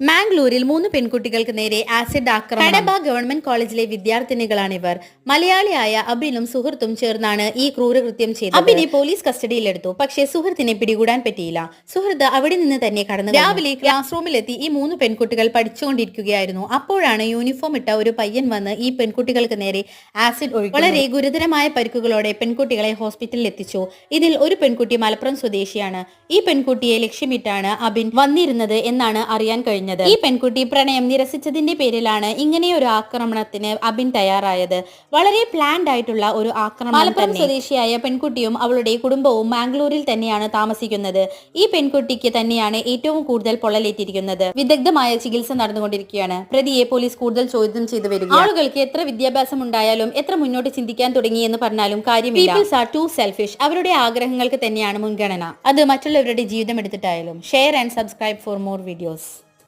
മാംഗ്ലൂരിൽ 3 പെൺകുട്ടികൾക്ക് നേരെ ആസിഡ് ആക്രമണം. കഡബ ഗവൺമെന്റ് കോളേജിലെ വിദ്യാർത്ഥിനികളാണിവർ. മലയാളിയായ അബിനും സുഹൃത്തും ചേർന്നാണ് ഈ ക്രൂരകൃത്യം ചെയ്തത്. അബിനെ പോലീസ് കസ്റ്റഡിയിലെടുത്തു. പക്ഷേ സുഹൃത്തിനെ പിടികൂടാൻ പറ്റിയില്ല. സുഹൃത്ത് അവിടെ നിന്ന് തന്നെ കടന്നു. രാവിലെ ക്ലാസ് റൂമിലെത്തി ഈ 3 പെൺകുട്ടികൾ പഠിച്ചുകൊണ്ടിരിക്കുകയായിരുന്നു. അപ്പോഴാണ് യൂണിഫോം ഇട്ട ഒരു പയ്യൻ വന്ന് ഈ പെൺകുട്ടികൾക്ക് നേരെ ആസിഡ് ഒഴിച്ചു. വളരെ ഗുരുതരമായ പരിക്കുകളോടെ പെൺകുട്ടികളെ ഹോസ്പിറ്റലിൽ എത്തിച്ചു. ഇതിൽ ഒരു പെൺകുട്ടി മലപ്പുറം സ്വദേശിയാണ്. ഈ പെൺകുട്ടിയെ ലക്ഷ്യമിട്ടാണ് അബിൻ വന്നിരുന്നത് എന്നാണ് അറിയാൻ കഴിഞ്ഞത്. ഈ പെൺകുട്ടി പ്രണയം നിരസിച്ചതിന്റെ പേരിലാണ് ഇങ്ങനെ ഒരു ആക്രമണത്തിന് അബിൻ തയ്യാറായത്. വളരെ പ്ലാൻഡ് ആയിട്ടുള്ള ഒരു ആക്രമണം. മലപ്പുറം സ്വദേശിയായ പെൺകുട്ടിയും അവളുടെ കുടുംബവും മാംഗ്ലൂരിൽ തന്നെയാണ് താമസിക്കുന്നത്. ഈ പെൺകുട്ടിക്ക് തന്നെയാണ് ഏറ്റവും കൂടുതൽ പൊള്ളലേറ്റിരിക്കുന്നത്. വിദഗ്ധമായ ചികിത്സ നടന്നുകൊണ്ടിരിക്കുകയാണ്. പ്രതിയെ പോലീസ് കൂടുതൽ ചോദ്യം ചെയ്തു വരിക. ആളുകൾക്ക് എത്ര വിദ്യാഭ്യാസം ഉണ്ടായാലും എത്ര മുന്നോട്ട് ചിന്തിക്കാൻ തുടങ്ങി എന്ന് പറഞ്ഞാലും കാര്യമില്ല. Peoples are too selfish. അവരുടെ ആഗ്രഹങ്ങൾക്ക് തന്നെയാണ് മുൻഗണന. അത് മറ്റുള്ളവരുടെ ജീവിതം എടുത്തിട്ടായാലും. Share and subscribe for more videos.